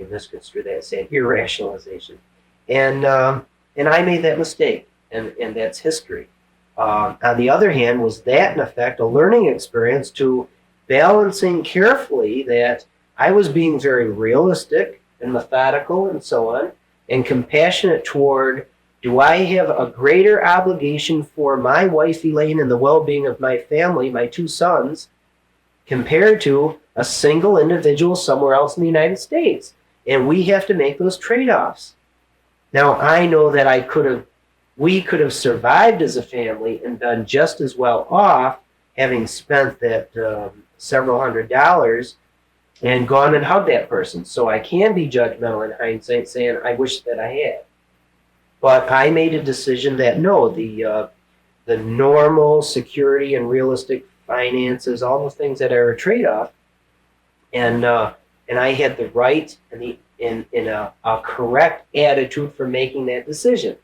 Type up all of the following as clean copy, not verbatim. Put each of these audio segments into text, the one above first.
misconstrue that, saying irrationalization. And I made that mistake, and that's history. On the other hand, was that in effect a learning experience to balancing carefully that I was being very realistic and methodical and so on, and compassionate toward, do I have a greater obligation for my wife Elaine and the well-being of my family, my 2 sons, compared to a single individual somewhere else in the United States? And we have to make those trade-offs. Now, I know that we could have survived as a family and done just as well off, having spent that several $100s and gone and hugged that person. So I can be judgmental in hindsight, saying I wish that I had. But I made a decision that no, the normal security and realistic finances, all those things that are a trade-off, and I had the right and a correct attitude for making that decision.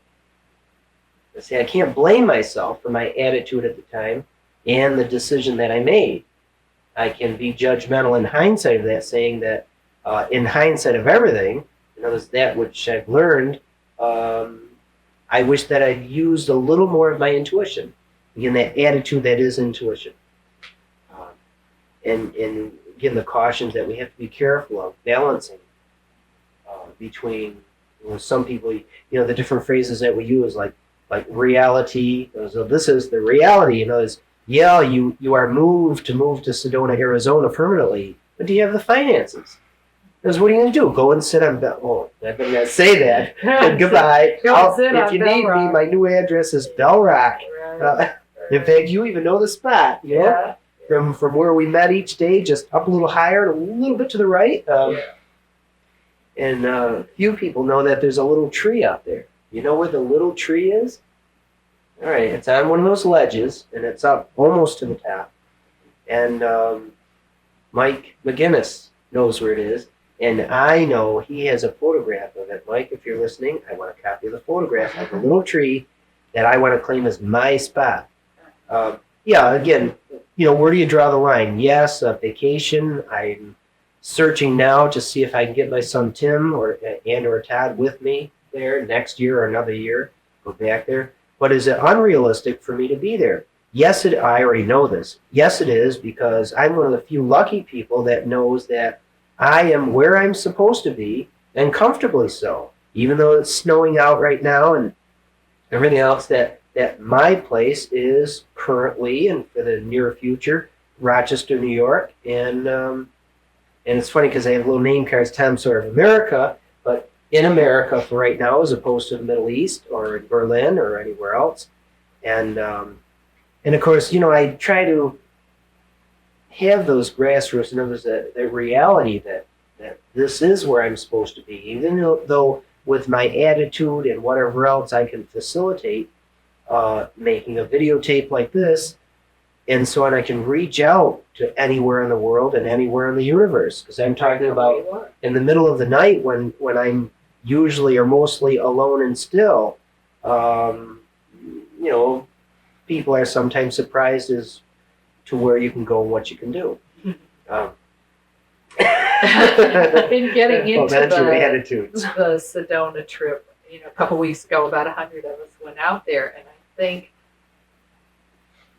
I can't blame myself for my attitude at the time and the decision that I made. I can be judgmental in hindsight of that, saying that in hindsight of everything, that which I've learned, I wish that I'd used a little more of my intuition. Again, that attitude that is intuition. And again, the cautions that we have to be careful of, balancing between some people, the different phrases that we use, like reality. So this is the reality. Is you are moved to Sedona, Arizona permanently, but do you have the finances? Because what are you going to do? Go and sit on Bell? Oh, I didn't going to say that. Goodbye. If you need me, my new address is Bell Rock. In fact, you even know the spot. Yeah. From where we met each day, just up a little higher and a little bit to the right. And few people know that there's a little tree out there. You know where the little tree is? All right, it's on one of those ledges, and it's up almost to the top. And Mike McGinnis knows where it is, and I know he has a photograph of it. Mike, if you're listening, I want a copy of the photograph of the little tree that I want to claim as my spot. Again, where do you draw the line? Yes, a vacation. I'm searching now to see if I can get my son Tim or Todd with me there next year or another year, go back there. But is it unrealistic for me to be there? Yes, I already know this. Yes, it is, because I'm one of the few lucky people that knows that I am where I'm supposed to be, and comfortably so. Even though it's snowing out right now and everything else, that my place is currently and for the near future, Rochester, New York. And it's funny because I have little name cards, Tom Sawyer of America, but in America for right now, as opposed to the Middle East or in Berlin or anywhere else. And of course, I try to have those grassroots, and there's the reality that this is where I'm supposed to be, even though with my attitude and whatever else I can facilitate making a videotape like this, and so on, I can reach out to anywhere in the world and anywhere in the universe. Because I'm talking about in the middle of the night when I'm usually or mostly alone and still. People are sometimes surprised as to where you can go and what you can do. I've been getting into the Sedona trip. A couple weeks ago, about 100 of us went out there, and I think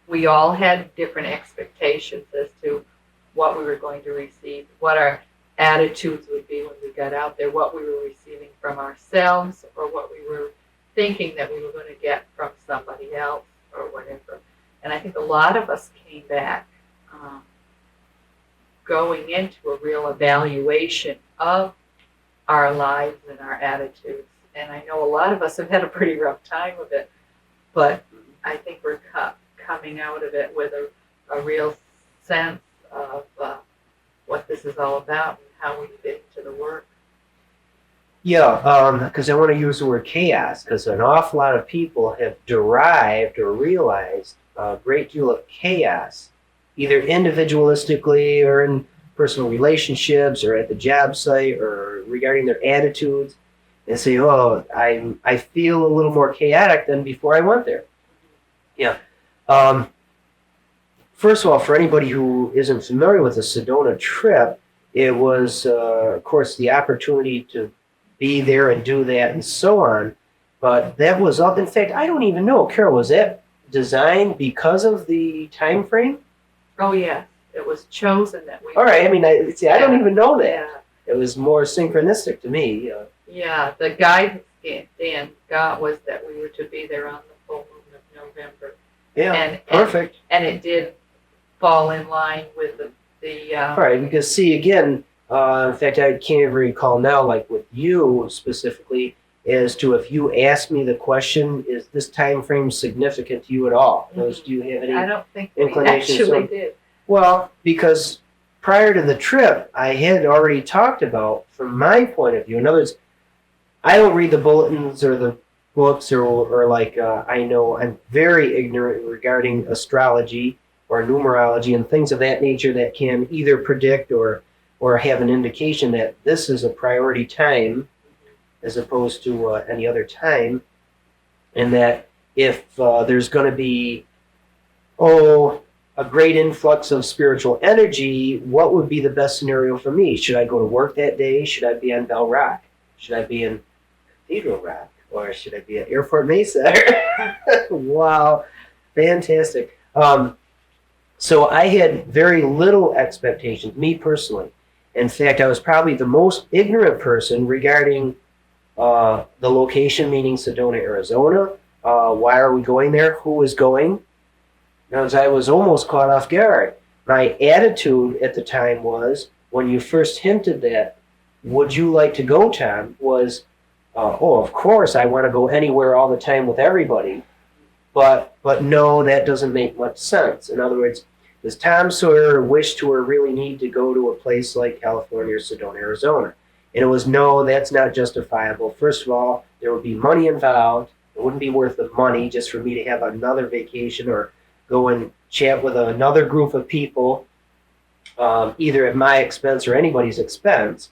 we all had different expectations as to what we were going to receive, what our attitudes would be when we got out there, what we were receiving from ourselves, or what we were thinking that we were going to get from somebody else, or whatever. And I think a lot of us came back going into a real evaluation of our lives and our attitudes. And I know a lot of us have had a pretty rough time of it, but I think we're coming out of it with a real sense of what this is all about and how we fit into the work. Yeah, because I want to use the word chaos, because an awful lot of people have derived or realized a great deal of chaos, either individualistically or in personal relationships or at the job site or regarding their attitudes, and say, oh, I feel a little more chaotic than before I went there. Yeah. First of all, for anybody who isn't familiar with the Sedona trip, It was, of course, the opportunity to be there and do that and so on. But that was up. In fact, I don't even know, Carol, was that designed because of the time frame? Oh, yeah. It was chosen that we. All right. I mean, I don't even know that. Yeah. It was more synchronistic to me. Yeah. The guidance Dan got was that we were to be there on the full moon of November. Yeah. And perfect. And it did fall in line with the. All right. Because see, again, in fact, I can't even recall now, like with you specifically, as to if you asked me the question, is this time frame significant to you at all? Do you have any? I don't think we inclinations? actually did. Well, because prior to the trip, I had already talked about, from my point of view, in other words, I don't read the bulletins or the books or like, I know I'm very ignorant regarding astrology or numerology and things of that nature that can either predict or have an indication that this is a priority time as opposed to any other time, and that if there's going to be, a great influx of spiritual energy, what would be the best scenario for me? Should I go to work that day? Should I be on Bell Rock? Should I be in Cathedral Rock? Or should I be at Airport Mesa? Wow, fantastic. So I had very little expectations, me personally. In fact, I was probably the most ignorant person regarding the location, meaning Sedona, Arizona. Why are we going there? Who is going? Because I was almost caught off guard. My attitude at the time was, when you first hinted that, would you like to go, Tom, was, of course, I want to go anywhere all the time with everybody. But no, that doesn't make much sense. In other words, does Tom Sawyer wish to or really need to go to a place like California or Sedona, Arizona? And it was, no, that's not justifiable. First of all, there would be money involved. It wouldn't be worth the money just for me to have another vacation or go and chat with another group of people, either at my expense or anybody's expense.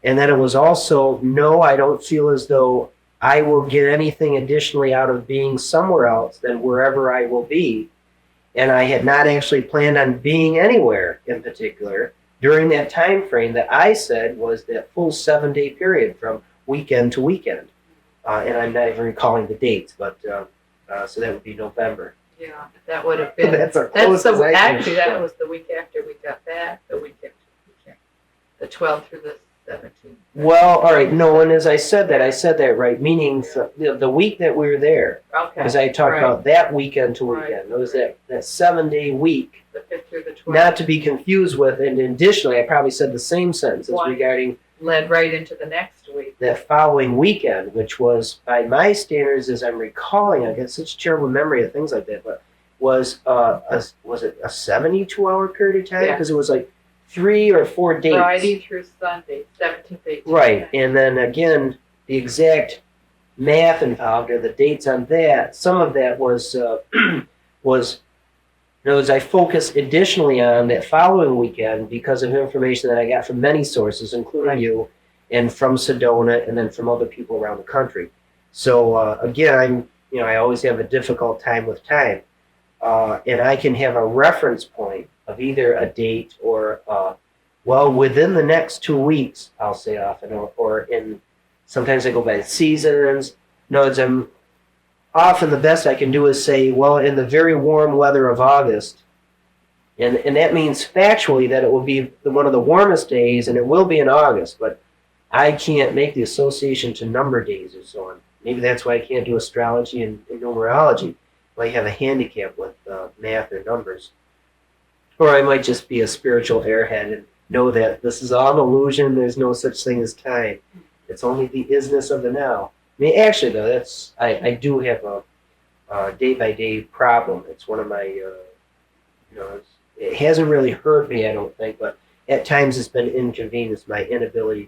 And then it was also, no, I don't feel as though I will get anything additionally out of being somewhere else than wherever I will be. And I had not actually planned on being anywhere in particular during that time frame that I said was that full 7-day period from weekend to weekend. And I'm not even recalling the dates, but so that would be November. Yeah, that would have been. That's actually that was the week after we got back. The weekend, the 12th through the 17th. Well, all right. No, and as I said that right. Meaning the week that we were there. Okay. Because I talked about that weekend to weekend. It was that 7-day week. The 5th through the 12th. Not to be confused with, and additionally, I probably said the same sentence regarding. Led right into the next week. That following weekend, which was, by my standards, as I'm recalling, I got such terrible memory of things like that, but was it a 72-hour period of time? Because it was like 3 or 4 dates. Friday through Sunday, 17th, 18th. Right, and then again, the exact math involved or the dates on that. Some of that was in other words, I focused additionally on that following weekend because of information that I got from many sources, including you, and from Sedona, and then from other people around the country. So again, I always have a difficult time with time, and I can have a reference point of either a date or within the next 2 weeks, I'll say often, or in sometimes I go by seasons. No, I'm often the best I can do is say, well, in the very warm weather of August, and that means factually that it will be one of the warmest days, and it will be in August, but I can't make the association to number days or so on. Maybe that's why I can't do astrology and numerology. I have a handicap with math or numbers. Or I might just be a spiritual airhead and know that this is all an illusion, there's no such thing as time. It's only the isness of the now. I mean, actually, though, I do have a day-by-day problem. It's one of my, it hasn't really hurt me, I don't think, but at times it's been inconvenienced, my inability